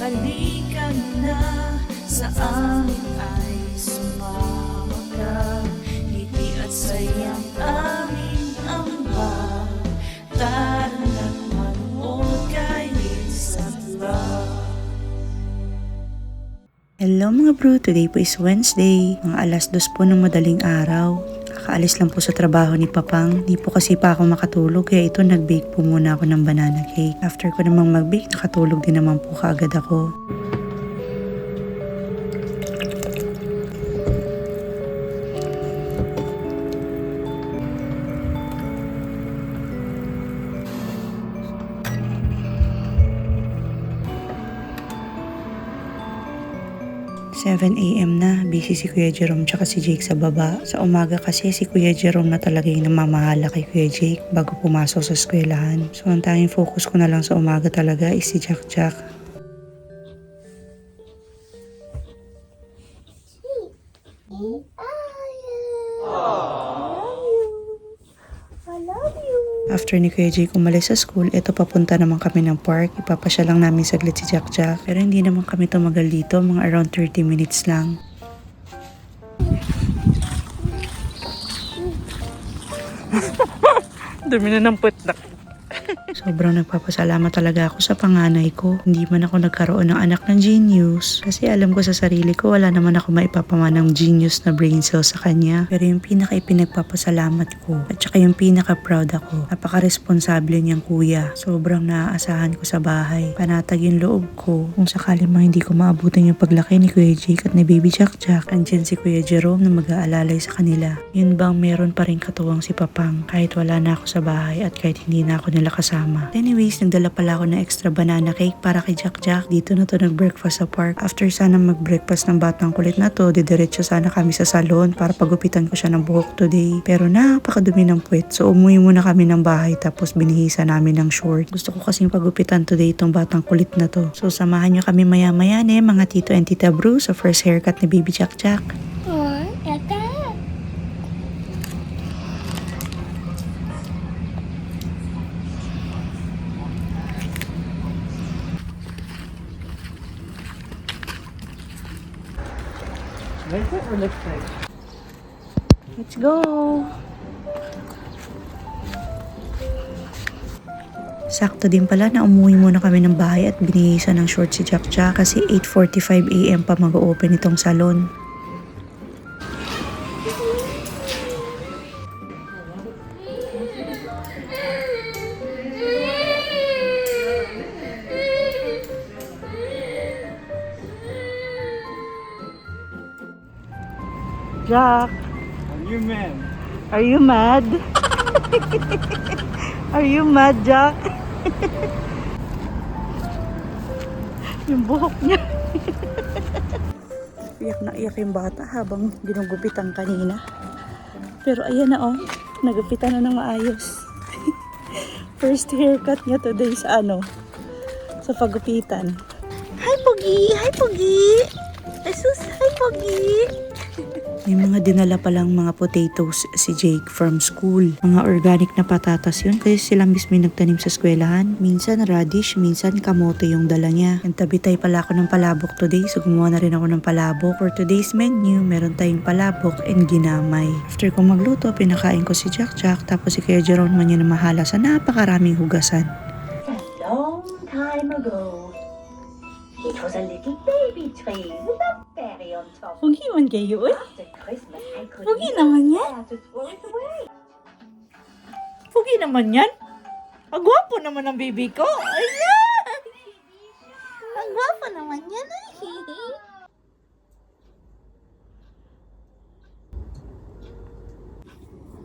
Halikan na sa amin ay sumama ka. Ngiti at sayang aming ambag. Tara na't manood kay Isabela. Hello mga bro, today po is Wednesday, mga alas 2 po ng madaling araw. Kakaalis lang po sa trabaho ni Papang, di po kasi pa ako makatulog kaya ito nag-bake po muna ako ng banana cake. After ko namang mag-bake, nakatulog din naman po kaagad ako. 7 AM na, busy si Kuya Jerome tsaka si Jake sa baba. Sa umaga kasi si Kuya Jerome na talaga yung namamahala kay Kuya Jake bago pumasok sa eskwelahan. So ang tanging focus ko na lang sa umaga talaga is si Jack Jack. After ni Kuya Jake umalis sa school, eto papunta naman kami ng park. Ipapasya lang namin saglit si Jack Jack. Pero hindi naman kami tumagal dito, mga around 30 minutes lang. Dumi na ng putnak. Sobrang nagpapasalamat talaga ako sa panganay ko. Hindi man ako nagkaroon ng anak ng genius. Kasi alam ko sa sarili ko, wala naman ako maipapamanang genius na brain cell sa kanya. Pero yung pinaka-ipinagpapasalamat ko, at saka yung pinaka-proud ako, napaka-responsable niyang kuya. Sobrang naaasahan ko sa bahay. Panatag yung loob ko. Kung sakali man hindi ko maabutan yung paglaki ni Kuya Jake at ni Baby Jack Jack, andyan si Kuya Jerome na mag-aalalay sa kanila. Yun bang meron pa rin katuwang si Papang kahit wala na ako sa bahay at kahit hindi na ako nila kasama. Anyways, nagdala pala ako ng extra banana cake para kay Jack Jack. Dito na to nag-breakfast sa park. After sana mag-breakfast ng batang kulit na to, didiretso sana kami sa salon para pagupitan ko siya ng buhok today. Pero napakadumi ng puwet. So umuwi muna kami ng bahay tapos binihisa namin ng short. Gusto ko kasing pagupitan today itong batang kulit na to. So samahan nyo kami maya-maya mga tito and tita bro sa first haircut ni Baby Jack Jack. Let's go! Sakto din pala na umuwi muna kami ng bahay at binihisa ng short si Jack Jack kasi 8:45 AM pa mag-open itong salon. Jack! Are you mad? Are you mad? Are you mad, Jack? Yung buhok niya. Iyak na iyak yung bata habang ginugupitan kanina. Pero ayan na oh, nagupitan na ng maayos. First haircut niya today sa sa pagupitan. Hi, Pogi! Hi, Pogi! Jesus, hi, Pogi! May mga dinala palang mga potatoes si Jake from school. Mga organic na patatas yun kasi sila mismo yung nagtanim sa eskwelahan. Minsan radish, minsan kamote yung dala niya. And tabitay pala ako ng palabok today so gumawa na rin ako ng palabok. For today's menu, meron tayong palabok and ginamay. After kong magluto, pinakain ko si Jack Jack tapos si Kuya Jerome man yun na mahala sa napakaraming hugasan. A long time ago, it was a little baby tree with a berry on top. Pugi man kayo eh. After Christmas, I couldn't Pugi naman yan. bear to throw it away. Pugi naman yan. Ang gwapo naman ang baby ko. Ayan! Ang gwapo naman yan eh.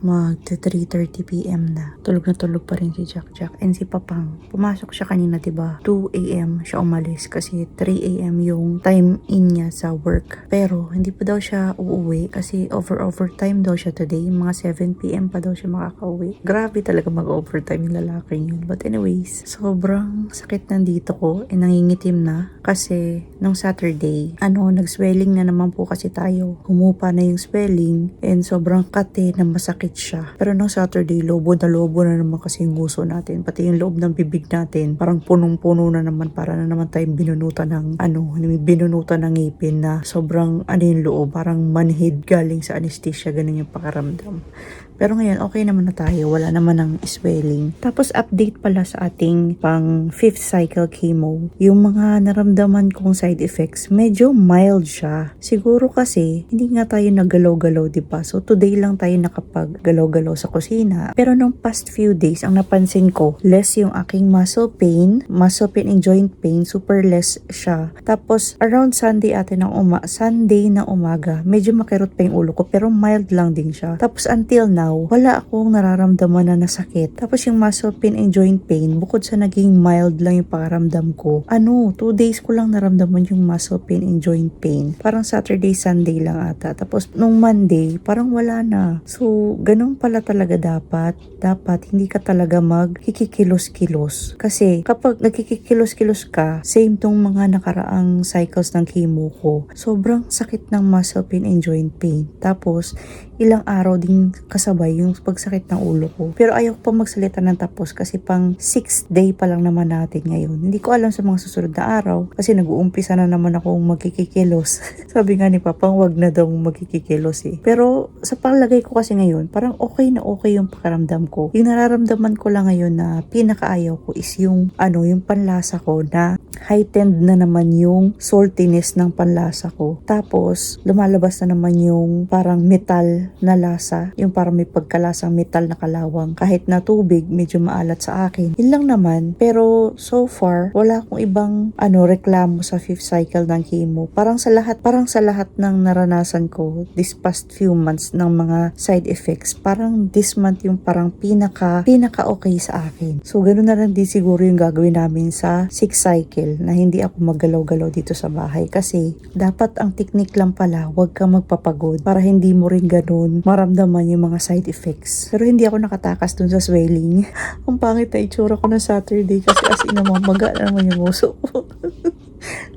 Magta 3:30 PM na. Tulog na tulog pa rin si Jack Jack. And si Papang, pumasok siya kanina, diba? 2 AM siya umalis kasi 3 AM yung time in niya sa work. Pero hindi pa daw siya uuwi kasi overtime daw siya today. Mga 7 PM pa daw siya makakauwi. Grabe talaga mag-overtime yung lalaki yun. But anyways, sobrang sakit nandito ko and nangingitim na kasi nung Saturday, nag-swelling na naman po kasi tayo. Humupa na yung swelling and sobrang kate na masakit siya. Pero no Saturday, lobo na naman kasi yung nguso natin. Pati yung loob ng bibig natin, parang punong-puno na naman. Para na naman tayong binunutan ng binunutan ng ngipin na sobrang yung loob. Parang manhid galing sa anesthesia. Ganun yung pakaramdam. Pero ngayon, okay naman na tayo. Wala naman ng swelling. Tapos, update pala sa ating pang 5th cycle chemo. Yung mga naramdaman kong side effects, medyo mild siya. Siguro kasi, hindi nga tayo naggalaw-galaw, diba? So, today lang tayo nakapaggalaw-galaw sa kusina. Pero nung past few days, ang napansin ko, less yung aking muscle pain and joint pain, super less siya. Tapos, around Sunday na umaga, medyo makirot pa yung ulo ko, pero mild lang din siya. Tapos, until now, wala akong nararamdaman na nasakit. Tapos yung muscle pain and joint pain, bukod sa naging mild lang yung pakaramdam ko, 2 days ko lang naramdaman yung muscle pain and joint pain. Parang Saturday, Sunday lang ata. Tapos nung Monday, parang wala na. So, ganun pala talaga dapat. Dapat hindi ka talaga magkikikilos-kilos. Kasi kapag nagkikikilos-kilos ka, same tong mga nakaraang cycles ng chemo ko, sobrang sakit ng muscle pain and joint pain. Tapos, ilang araw din kasabay yung pagsakit ng ulo ko. Pero ayaw pa magsalita ng tapos kasi pang 6th day pa lang naman natin ngayon. Hindi ko alam sa mga susunod na araw kasi nag-uumpisa na naman akong magkikikilos. Sabi nga ni Papang wag na daw magkikikilos eh. Pero sa paglagay ko kasi ngayon, parang okay na okay yung pakaramdam ko. Yung nararamdaman ko lang ngayon na pinakaayaw ko is yung yung panlasa ko na heightened na naman yung saltiness ng panlasa ko. Tapos lumalabas na naman yung parang metal na lasa, yung parang may pagkalasang metal na kalawang. Kahit na tubig, medyo maalat sa akin. Yun lang naman. Pero so far, wala akong ibang reklamo sa 5th cycle ng chemo. Parang sa lahat ng naranasan ko this past few months ng mga side effects, parang this month yung parang pinaka okay sa akin. So ganoon na rin din siguro yung gagawin namin sa 6th cycle na hindi ako maggalaw-galaw dito sa bahay kasi dapat ang technique lang pala, wag kang magpapagod para hindi mo rin ganun maramdaman yung mga side effects. Pero hindi ako nakatakas dun sa swelling. Ang pangit na itsura ko na Saturday kasi as in maga na naman yung uso ko.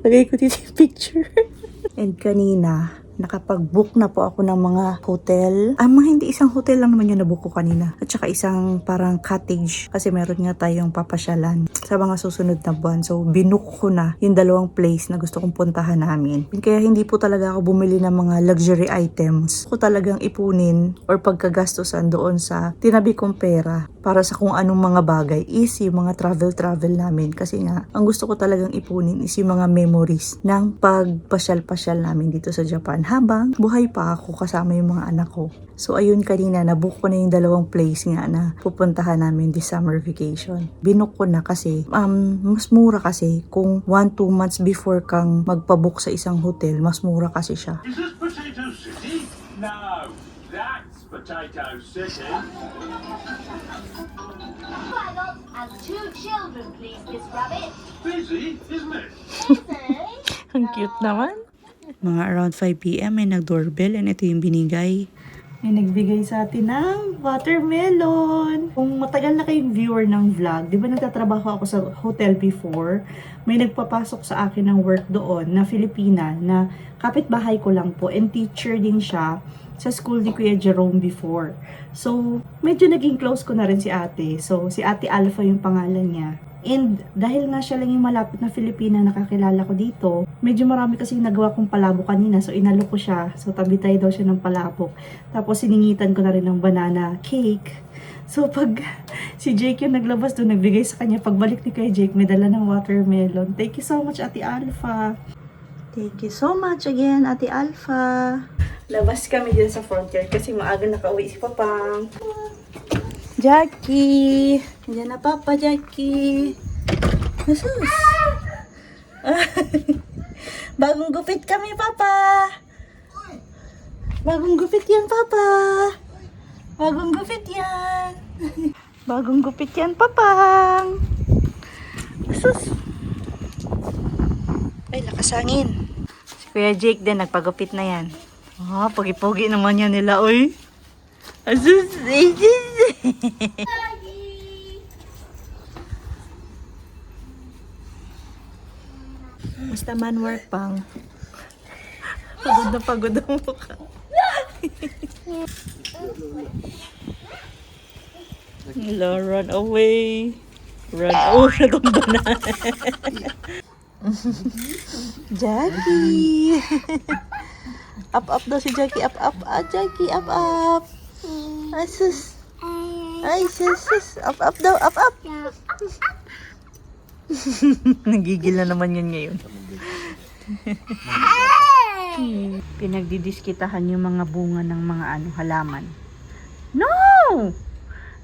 Lagay ko dito yung picture. And kanina, nakapag-book na po ako ng mga hotel. Mga hindi isang hotel lang naman yung nabook ko kanina. At saka isang parang cottage. Kasi meron nga tayong papasyalan sa mga susunod na buwan. So, binook ko na yung 2 place na gusto kong puntahan namin. Kaya hindi po talaga ako bumili ng mga luxury items. Ako talagang ipunin or pagkagastusan doon sa tinabi kong pera para sa kung anong mga bagay is yung mga travel namin. Kasi nga, ang gusto ko talagang ipunin is yung mga memories ng pagpasyal-pasyal namin dito sa Japan habang buhay pa ako kasama yung mga anak ko. So ayun, kanina nabook ko na yung 2 place nga na pupuntahan namin this summer vacation. Binook ko na kasi mas mura kasi kung 1-2 months before kang magpabook sa isang hotel, mas mura kasi siya. Is this Potato City? No, that's Potato City. Adults and 2 children, please, Miss Rabbit. Busy, isn't it? Ang cute naman. Mga around 5 p.m. may nag-doorbell and ito yung binigay. May nagbigay sa atin ng watermelon. Kung matagal na kayong viewer ng vlog, di ba nagtatrabaho ako sa hotel before? May nagpapasok sa akin ng work doon na Filipina na kapitbahay ko lang po and teacher din siya sa school ni Kuya Jerome before. So, medyo naging close ko na rin si ate. So, si Ate Alpha yung pangalan niya. And dahil nga siya lang yung malapit na Filipina nakakilala ko dito, medyo marami kasi nagawa kong palabok kanina. So inalok ko siya. So tabi tayo daw siya ng palabok. Tapos siningitan ko na rin ng banana cake. So pag si Jake yung naglabas doon, nagbigay sa kanya. Pagbalik ni kay Jake, may dala ng watermelon. Thank you so much, Ate Alpha. Thank you so much again, Ate Alpha. Labas kami dyan sa frontier kasi maaga nakauwi si Papang. Jackie! Nandiyan na Papa, Jackie. Asus! Bagong gupit kami, Papa! Bagong gupit yan, Papa! Bagong gupit yan! Bagong gupit yan, Papang! Asus! Ay, lakas hangin. Si Kuya Jake din, nagpagupit na yan. Pogi-pogi naman yan nila, oy! Asus! Asus! Basta man work pang. Pagod na pagod ang mukha. Hello, run away. Run. Oh, natumba na. Jackie. Up daw si Jackie. Up. Ah, Jackie, up. Ay, sus. Ay, sus. Up daw. Up. Nagigil na naman yan ngayon. Pinagdidiskitahan yung mga bunga ng mga halaman. No!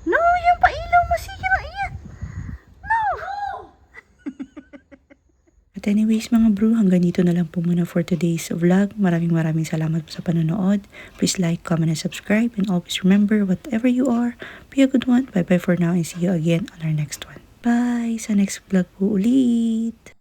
No, yung pailaw masira yan. No! At anyways mga bro, hanggang dito na lang po muna for today's vlog. Maraming salamat po sa panonood. Please like, comment, and subscribe. And always remember, whatever you are, be a good one. Bye-bye for now and see you again on our next one. Bye! Sa next vlog po ulit!